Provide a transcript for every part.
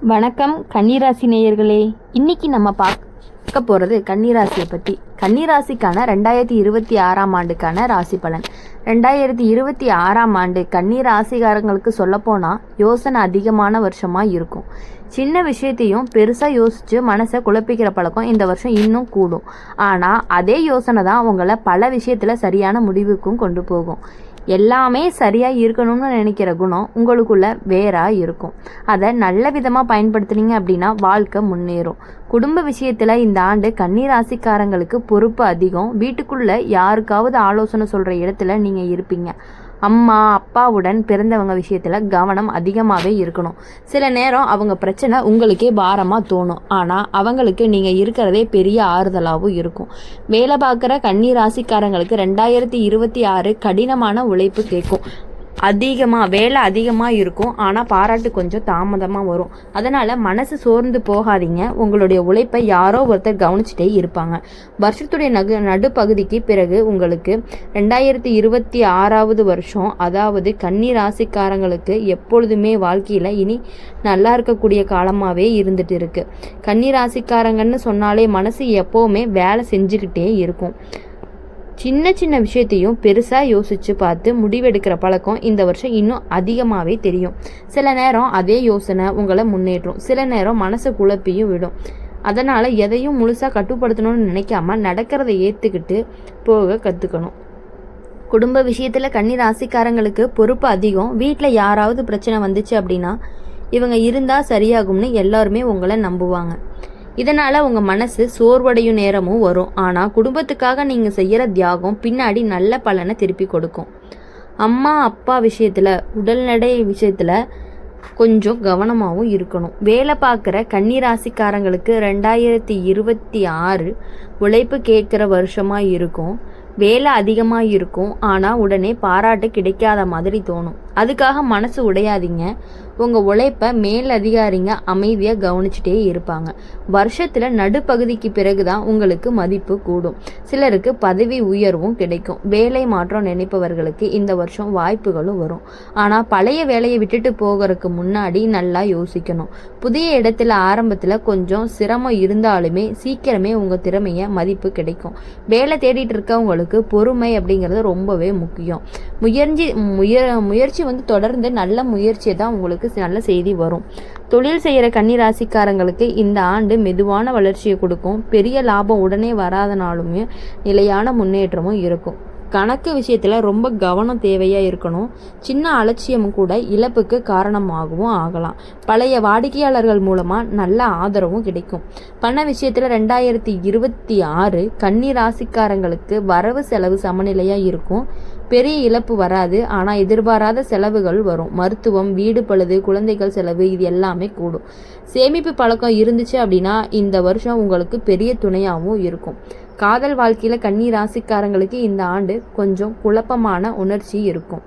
வணக்கம் கன்னிராசி நேயர்களே. இன்னைக்கு நம்ம பார்க்க போகிறது கன்னிராசியை பற்றி. கன்னிராசிக்கான 2026ஆம் ஆண்டுக்கான ராசி பலன். 2026ஆம் ஆண்டு கன்னிராசிக்காரங்களுக்கு சொல்லப்போனால் யோசனை அதிகமான வருஷமாக இருக்கும். சின்ன விஷயத்தையும் பெருசாக யோசித்து மனசை குழப்பிக்கிற பழக்கம் இந்த வருஷம் இன்னும் கூடும். ஆனால் அதே யோசனை தான் உங்களை பல விஷயத்தில் சரியான முடிவுக்கும் கொண்டு போகும். எல்லாமே சரியாக இருக்கணும்னு நினைக்கிற குணம் உங்களுக்குள்ள வேறாக இருக்கும். அதை நல்ல விதமாக பயன்படுத்துனீங்க அப்படின்னா வாழ்க்கை முன்னேறும். குடும்ப விஷயத்தில் இந்த ஆண்டு கன்னிராசிக்காரங்களுக்கு பொறுப்பு அதிகம். வீட்டுக்குள்ளே யாருக்காவது ஆலோசனை சொல்கிற இடத்துல நீங்கள் இருப்பீங்க. அம்மா அப்பாவுடன் பிறந்தவங்க விஷயத்தில் கவனம் அதிகமாகவே இருக்கணும். சில நேரம் அவங்க பிரச்சனை உங்களுக்கே பாரமாக தோணும். ஆனால் அவங்களுக்கு நீங்கள் இருக்கிறதே பெரிய ஆறுதலாகவும் இருக்கும். வேலை பார்க்குற கன்னிராசிக்காரங்களுக்கு 2026 கடினமான உழைப்பு கேட்கும். வேலை அதிகமாக இருக்கும். ஆனால் பாராட்டு கொஞ்சம் தாமதமாக வரும். அதனால் மனசு சோர்ந்து போகாதீங்க. உங்களுடைய உழைப்பை யாரோ ஒருத்தர் கவனிச்சுட்டே இருப்பாங்க. வருஷத்துடைய நடுப்பகுதிக்கு பிறகு உங்களுக்கு 2026வது வருஷம், அதாவது கன்னி ராசிக்காரங்களுக்கு எப்பொழுதுமே வாழ்க்கையில் இனி நல்லா இருக்கக்கூடிய காலமாகவே இருந்துட்டு இருக்கு. கன்னி ராசிக்காரங்கன்னு சொன்னாலே மனசு எப்போவுமே வேலை செஞ்சுக்கிட்டே இருக்கும். சின்ன சின்ன விஷயத்தையும் பெருசாக யோசித்து பார்த்து முடிவெடுக்கிற பழக்கம் இந்த வருஷம் இன்னும் அதிகமாகவே தெரியும். சில நேரம் அதே யோசனை உங்களை முன்னேற்றும், சில நேரம் மனசை குழப்பியும் விடும். அதனால் எதையும் முழுசாக கட்டுப்படுத்தணும்னு நினைக்காம நடக்கிறத ஏற்றுக்கிட்டு போக கற்றுக்கணும். குடும்ப விஷயத்தில் கன்னி ராசிக்காரங்களுக்கு பொறுப்பு அதிகம். வீட்டில் யாராவது பிரச்சனை வந்துச்சு அப்படின்னா இவங்க இருந்தால் சரியாகும்னு எல்லாருமே உங்களை நம்புவாங்க. இதனால் உங்கள் மனசு சோர்வடையும் நேரமும் வரும். ஆனால் குடும்பத்துக்காக நீங்கள் செய்கிற தியாகம் பின்னாடி நல்ல பலனை திருப்பி கொடுக்கும். அம்மா அப்பா விஷயத்தில், உடல்நடை விஷயத்தில் கொஞ்சம் கவனமாகவும் இருக்கணும். வேலை பார்க்குற கன்னிராசிக்காரங்களுக்கு 2026 உழைப்பு கேட்குற வருஷமாக இருக்கும். வேலை அதிகமாக இருக்கும். ஆனால் உடனே பாராட்டு கிடைக்காத மாதிரி தோணும். அதுக்காக மனசு உடையாதீங்க. உங்கள் உழைப்பை மேல் அதிகாரிங்க அமைதியாக கவனிச்சுட்டே இருப்பாங்க. வருஷத்தில் நடுப்பகுதிக்கு பிறகு தான் உங்களுக்கு மதிப்பு கூடும். சிலருக்கு பதவி உயர்வும் கிடைக்கும். வேலை மாற்றம் நினைப்பவர்களுக்கு இந்த வருஷம் வாய்ப்புகளும் வரும். ஆனால் பழைய வேலையை விட்டுட்டு போகிறதுக்கு முன்னாடி நல்லா யோசிக்கணும். புதிய இடத்துல ஆரம்பத்தில் கொஞ்சம் சிரமம் இருந்தாலுமே சீக்கிரமே உங்கள் திறமையை மதிப்பு கிடைக்கும். வேலை தேடிட்டு இருக்கவங்களுக்கு பொறுமை அப்படிங்கிறது ரொம்பவே முக்கியம். முயற்சி தொடர்ந்து நல்ல முயற்சியை தான் உங்களுக்கு நல்ல செய்தி வரும். தொழில் செய்கிற கன்னிராசிக்காரங்களுக்கு இந்த ஆண்டு மெதுவான வளர்ச்சியை கொடுக்கும். பெரிய லாபம் உடனே வராதனாலுமே நிலையான முன்னேற்றமும் இருக்கும். கணக்கு விஷயத்தில் ரொம்ப கவனம் தேவையாக இருக்கணும். சின்ன அலட்சியமும் கூட இழப்புக்கு காரணமாகவும் ஆகலாம். பழைய வாடிக்கையாளர்கள் மூலமாக நல்ல ஆதரவும் கிடைக்கும். பண விஷயத்தில் 2026 கன்னி ராசிக்காரங்களுக்கு வரவு செலவு சமநிலையாக இருக்கும். பெரிய இழப்பு வராது. ஆனால் எதிர்பாராத செலவுகள் வரும். மருத்துவம், வீடு பழுது, குழந்தைகள் செலவு, இது எல்லாமே கூடும். சேமிப்பு பழக்கம் இருந்துச்சு அப்படின்னா இந்த வருஷம் உங்களுக்கு பெரிய துணையாகவும் இருக்கும். காதல் வாழ்க்கையில் கன்னி ராசிக்காரங்களுக்கு இந்த ஆண்டு கொஞ்சம் குழப்பமான உணர்ச்சி இருக்கும்.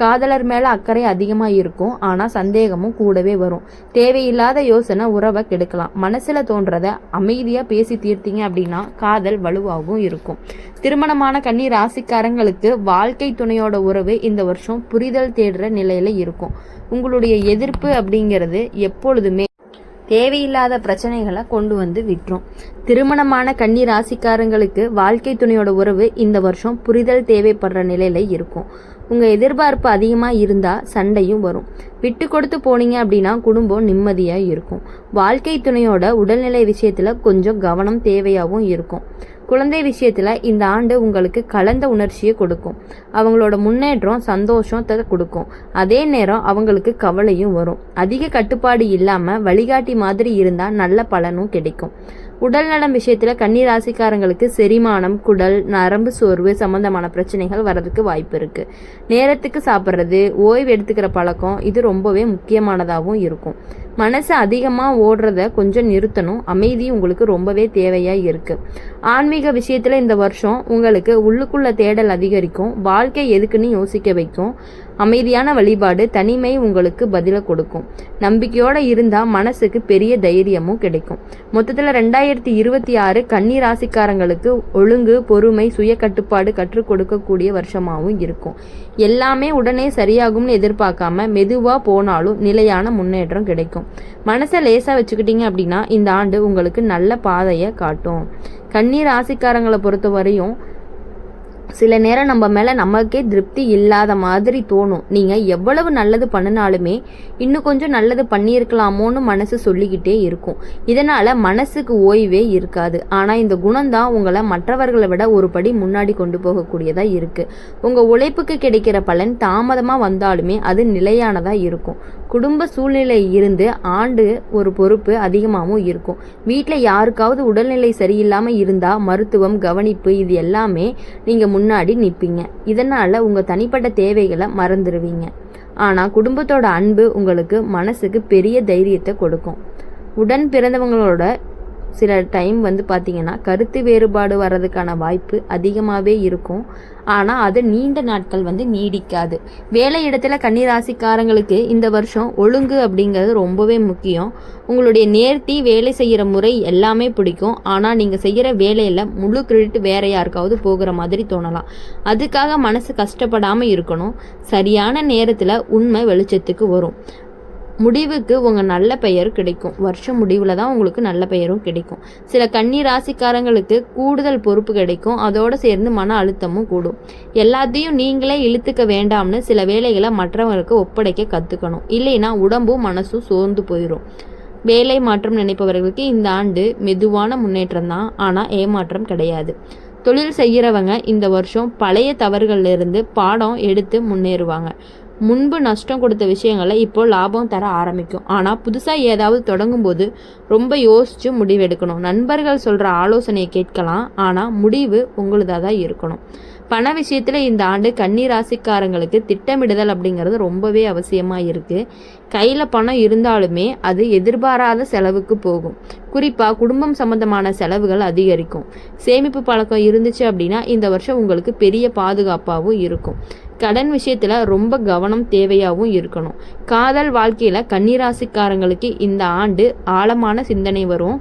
காதலர் மேலே அக்கறை அதிகமாக இருக்கும். ஆனால் சந்தேகமும் கூடவே வரும். தேவையில்லாத யோசனை உறவை கெடுக்கலாம். மனசில் தோன்றதை அமைதியாக பேசி தீர்த்தீங்க அப்படின்னா காதல் வலுவாகவும் இருக்கும். திருமணமான கன்னி ராசிக்காரங்களுக்கு வாழ்க்கை துணையோட உறவு இந்த வருஷம் புரிதல் தேடுற நிலையில் இருக்கும். உங்களுடைய எதிர்ப்பு அப்படிங்கிறது எப்பொழுதுமே தேவையில்லாத பிரச்சனைகளை கொண்டு வந்து விட்டுரும். திருமணமான கன்னி ராசிக்காரங்களுக்கு வாழ்க்கை துணையோட உறவு இந்த வருஷம் புரிதல் தேவைப்படுற நிலையில இருக்கும். உங்கள் எதிர்பார்ப்பு அதிகமாக இருந்தால் சண்டையும் வரும். விட்டு கொடுத்து போனீங்க அப்படின்னா குடும்பம் நிம்மதியாக இருக்கும். வாழ்க்கை துணையோட உடல்நிலை விஷயத்தில் கொஞ்சம் கவனம் தேவையாகவும் இருக்கும். குழந்தை விஷயத்தில் இந்த ஆண்டு உங்களுக்கு கலந்த உணர்ச்சியை கொடுக்கும். அவங்களோட முன்னேற்றம் சந்தோஷத்தை கொடுக்கும். அதே நேரம் அவங்களுக்கு கவலையும் வரும். அதிக கட்டுப்பாடு இல்லாமல் வழிகாட்டி மாதிரி இருந்தால் நல்ல பலனும் கிடைக்கும். உடல்நலம் விஷயத்தில் கன்னி ராசிக்காரங்களுக்கு செரிமானம், குடல், நரம்பு சோர்வு சம்பந்தமான பிரச்சனைகள் வர்றதுக்கு வாய்ப்பு இருக்குது. நேரத்துக்கு சாப்பிட்றது, ஓய்வு எடுத்துக்கிற பழக்கம் இது ரொம்பவே முக்கியமானதாகவும் இருக்கும். மனசு அதிகமாக ஓடுறத கொஞ்சம் நிறுத்தணும். அமைதி உங்களுக்கு ரொம்பவே தேவையாக இருக்குது. ஆன்மீக விஷயத்தில் இந்த வருஷம் உங்களுக்கு உள்ளுக்குள்ள தேடல் அதிகரிக்கும். வாழ்க்கை எதுக்குன்னு யோசிக்க வைக்கும். அமைதியான வழிபாடு, தனிமை உங்களுக்கு பதிலை கொடுக்கும். நம்பிக்கையோடு இருந்தால் மனசுக்கு பெரிய தைரியமும் கிடைக்கும். மொத்தத்தில் 2026 கன்னி ராசிக்காரங்களுக்கு ஒழுங்கு, பொறுமை, சுய கட்டுப்பாடு கற்றுக் கொடுக்கக்கூடிய வருஷமாகவும் இருக்கும். எல்லாமே உடனே சரியாகும்னு எதிர்பார்க்காம மெதுவாக போனாலும் நிலையான முன்னேற்றம் கிடைக்கும். மனசை லேசாக வச்சுக்கிட்டீங்க அப்படின்னா இந்த ஆண்டு உங்களுக்கு நல்ல பாதையை காட்டும். கன்னி ராசிக்காரங்களை பொறுத்த வரையும் சில நேரம் நம்ம மேலே நமக்கே திருப்தி இல்லாத மாதிரி தோணும். நீங்கள் எவ்வளவு நல்லது பண்ணினாலுமே இன்னும் கொஞ்சம் நல்லது பண்ணியிருக்கலாமோன்னு மனசு சொல்லிக்கிட்டே இருக்கும். இதனால் மனசுக்கு ஓய்வே இருக்காது. ஆனால் இந்த குணம்தான் உங்களை மற்றவர்களை விட ஒரு படி முன்னாடி கொண்டு போகக்கூடியதாக இருக்குது. உங்கள் உழைப்புக்கு கிடைக்கிற பலன் தாமதமாக வந்தாலுமே அது நிலையானதாக இருக்கும். குடும்ப சூழ்நிலை இருந்து ஆண்டு ஒரு பொறுப்பு அதிகமாகவும் இருக்கும். வீட்டில் யாருக்காவது உடல்நிலை சரியில்லாமல் இருந்தால் மருத்துவம் கவனிப்பு இது எல்லாமே நீங்கள் முன்னாடி நிற்பீங்க. இதனால் உங்கள் தனிப்பட்ட தேவைகளை மறந்துடுவீங்க. ஆனால் குடும்பத்தோட அன்பு உங்களுக்கு மனசுக்கு பெரிய தைரியத்தை கொடுக்கும். உடன் பிறந்தவங்களோட சில டைம் பார்த்திங்கன்னா கருத்து வேறுபாடு வர்றதுக்கான வாய்ப்பு அதிகமாகவே இருக்கும். ஆனால் அது நீண்ட நாட்கள் நீடிக்காது. வேலை இடத்துல கன்னிராசிக்காரங்களுக்கு இந்த வருஷம் ஒழுங்கு அப்படிங்கிறது ரொம்பவே முக்கியம். உங்களுடைய நேர்த்தி, வேலை செய்கிற முறை எல்லாமே பிடிக்கும். ஆனால் நீங்கள் செய்கிற வேலையில் முழு கிரெடிட் வேற யாருக்காவது போகிற மாதிரி தோணலாம். அதுக்காக மனசு கஷ்டப்படாமல் இருக்கணும். சரியான நேரத்தில் உண்மை வெளிச்சத்துக்கு வரும். முடிவுக்கு உங்கள் நல்ல பெயர் கிடைக்கும். வருஷம் முடிவில் தான் உங்களுக்கு நல்ல பெயரும் கிடைக்கும். சில கன்னி ராசிக்காரங்களுக்கு கூடுதல் பொறுப்பு கிடைக்கும். அதோடு சேர்ந்து மன அழுத்தமும் கூடும். எல்லாத்தையும் நீங்களே இழுத்துக்க வேண்டாம்னு சில வேலைகளை மற்றவங்களுக்கு ஒப்படைக்க கற்றுக்கணும். இல்லைன்னா உடம்பும் மனசும் சோர்ந்து போயிடும். வேலை மாற்றம் நினைப்பவர்களுக்கு இந்த ஆண்டு மெதுவான முன்னேற்றம் தான், ஆனால் ஏமாற்றம் கிடையாது. தொழில் செய்கிறவங்க இந்த வருஷம் பழைய தவறுகளிலிருந்து பாடம் எடுத்து முன்னேறுவாங்க. முன்பு நஷ்டம் கொடுத்த விஷயங்களை இப்போ லாபம் தர ஆரம்பிக்கும். ஆனால் புதுசாக ஏதாவது தொடங்கும்போது ரொம்ப யோசித்து முடிவெடுக்கணும். நண்பர்கள் சொல்கிற ஆலோசனையை கேட்கலாம், ஆனால் முடிவு உங்களுதாக தான் இருக்கணும். பண விஷயத்தில் இந்த ஆண்டு கன்னி ராசிக்காரங்களுக்கு திட்டமிடுதல் அப்படிங்கிறது ரொம்பவே அவசியமாக இருக்குது. கையில் பணம் இருந்தாலுமே அது எதிர்பாராத செலவுக்கு போகும். குறிப்பாக குடும்பம் சம்பந்தமான செலவுகள் அதிகரிக்கும். சேமிப்பு பழக்கம் இருந்துச்சு அப்படின்னா இந்த வருஷம் உங்களுக்கு பெரிய பாதுகாப்பாகவும் இருக்கும். கடன் விஷயத்தில் ரொம்ப கவனம் தேவையாகவும் இருக்கணும். காதல் வாழ்க்கையில் கன்னிராசிக்காரங்களுக்கு இந்த ஆண்டு ஆழமான சிந்தனை வரும்.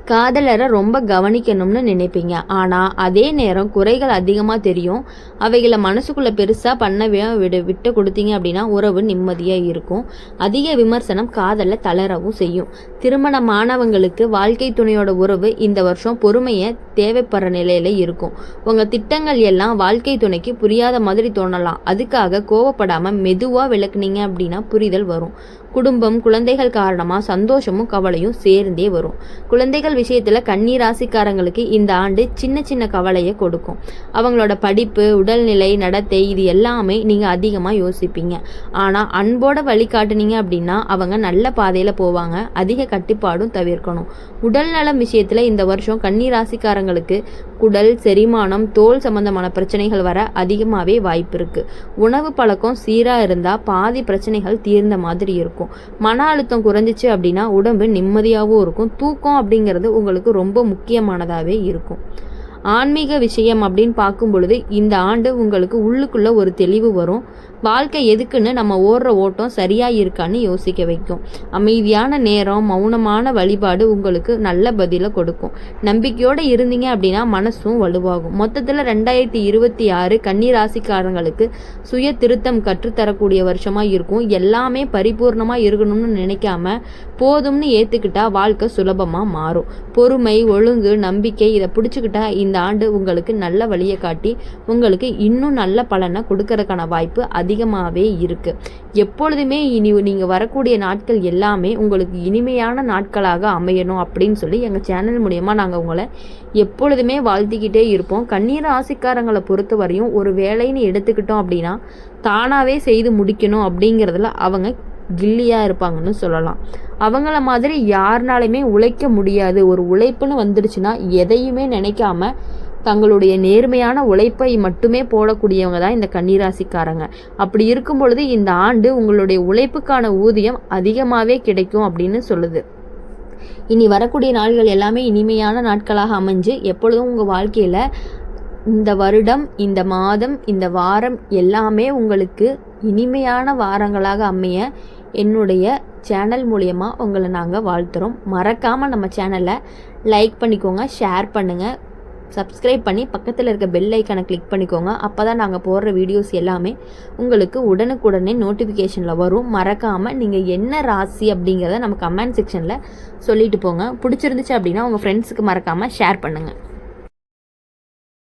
காதலரை ரொம்ப கவனிக்கணும்னு நினைப்பீங்க. ஆனால் அதே நேரம் குறைகள் அதிகமாக தெரியும். அவைகளை மனசுக்குள்ளே பெருசாக விட்டு கொடுத்தீங்க அப்படின்னா உறவு நிம்மதியாக இருக்கும். அதிக விமர்சனம் காதலில் தளரவும் செய்யும். திருமணமானவங்களுக்கு வாழ்க்கை துணையோட உறவு இந்த வருஷம் பொறுமையை தேவைப்படுற நிலையில் இருக்கும். உங்கள் திட்டங்கள் எல்லாம் வாழ்க்கை துணைக்கு புரியாத மாதிரி தோணலாம். அதுக்காக கோவப்படாமல் மெதுவாக விளக்குனீங்க அப்படின்னா புரிதல் வரும். குடும்பம், குழந்தைகள் காரணமாக சந்தோஷமும் கவலையும் சேர்ந்தே வரும். குழந்தைகள் விஷயத்தில் கன்னி ராசிக்காரங்களுக்கு இந்த ஆண்டு சின்ன சின்ன கவலையை கொடுக்கும். அவங்களோட படிப்பு, உடல்நிலை, நடத்தை இது எல்லாமே நீங்கள் அதிகமாக யோசிப்பீங்க. ஆனால் அன்போட வழிகாட்டுனீங்க அப்படின்னா அவங்க நல்ல பாதையில் போவாங்க. அதிக கட்டுப்பாடும் தவிர்க்கணும். உடல் நலம் விஷயத்தில் இந்த வருஷம் கன்னி ராசிக்காரங்களுக்கு குடல், செரிமானம், தோல் சம்பந்தமான பிரச்சனைகள் வர அதிகமாகவே வாய்ப்பு இருக்குது. உணவு பழக்கம் சீராக இருந்தால் பாதி பிரச்சனைகள் தீர்ந்த மாதிரி இருக்கும். மன அழுத்தம் குறைஞ்சிச்சு அப்படின்னா உடம்பு நிம்மதியாகவும் இருக்கும். தூக்கம் அப்படிங்கிறது உங்களுக்கு ரொம்ப முக்கியமானதாகவே இருக்கும். ஆன்மீக விஷயம் அப்படின்னு பார்க்கும் பொழுது இந்த ஆண்டு உங்களுக்கு உள்ளுக்குள்ள ஒரு தெளிவு வரும். வாழ்க்கை எதுக்குன்னு நம்ம ஓடுற ஓட்டம் சரியாக இருக்கான்னு யோசிக்க வைக்கும். அமைதியான நேரம், மௌனமான வழிபாடு உங்களுக்கு நல்ல பதிலை கொடுக்கும். நம்பிக்கையோடு இருந்தீங்க அப்படின்னா மனசும் வலுவாகும். மொத்தத்தில் 2026 கன்னி ராசிக்காரங்களுக்கு சுய திருத்தம் கற்றுத்தரக்கூடிய வருஷமாக இருக்கும். எல்லாமே பரிபூர்ணமாக இருக்கணும்னு நினைக்காம போதும்னு ஏற்றுக்கிட்டா வாழ்க்கை சுலபமாக மாறும். பொறுமை, ஒழுங்கு, நம்பிக்கை இதை பிடிச்சிக்கிட்டா இந்த ஆண்டு உங்களுக்கு நல்ல வழியை காட்டி உங்களுக்கு இன்னும் நல்ல பலனை கொடுக்கறதுக்கான வாய்ப்பு அதிகமாகவே இருக்குது. எப்பொழுதுமே நீங்கள் வரக்கூடிய நாட்கள் எல்லாமே உங்களுக்கு இனிமையான நாட்களாக அமையணும் அப்படின்னு சொல்லி எங்கள் சேனல் மூலமா நாங்கள் உங்களை எப்பொழுதுமே வாழ்த்திக்கிட்டே இருப்போம். கன்னி ராசிக்காரங்களை பொறுத்த வரையும் ஒரு வேலைன்னு எடுத்துக்கிட்டோம் அப்படின்னா தானாகவே செய்து முடிக்கணும் அப்படிங்கிறதுல அவங்க கில்லியாக இருப்பாங்கன்னு சொல்லலாம். அவங்கள மாதிரி யாருனாலுமே உழைக்க முடியாது. ஒரு உழைப்புன்னு வந்துடுச்சுன்னா எதையுமே நினைக்காம தங்களுடைய நேர்மையான உழைப்பை மட்டுமே போடக்கூடியவங்க தான் இந்த கன்னிராசிக்காரங்க. அப்படி இருக்கும் பொழுது இந்த ஆண்டு உங்களுடைய உழைப்புக்கான ஊதியம் அதிகமாகவே கிடைக்கும் அப்படின்னு சொல்லுது. இனி வரக்கூடிய நாட்கள் எல்லாமே இனிமையான நாட்களாக அமைஞ்சு எப்பொழுதும் உங்கள் வாழ்க்கையில் இந்த வருடம், இந்த மாதம், இந்த வாரம் எல்லாமே உங்களுக்கு இனிமையான வாரங்களாக அமைய என்னுடைய சேனல் மூலமா உங்களை நாங்கள் வாழ்த்துறோம். மறக்காமல் நம்ம சேனலை லைக் பண்ணிக்கோங்க, ஷேர் பண்ணுங்கள், சப்ஸ்கிரைப் பண்ணி பக்கத்தில் இருக்க பெல் ஐக்கானை கிளிக் பண்ணிக்கோங்க. அப்போ தான் நாங்கள் போடுற வீடியோஸ் எல்லாமே உங்களுக்கு உடனுக்குடனே நோட்டிஃபிகேஷனில் வரும். மறக்காமல் நீங்கள் என்ன ராசி அப்படிங்கிறத நம்ம கமெண்ட் செக்ஷனில் சொல்லிட்டு போங்க. பிடிச்சிருந்துச்சு அப்படின்னா உங்கள் ஃப்ரெண்ட்ஸுக்கு மறக்காமல் ஷேர் பண்ணுங்கள்.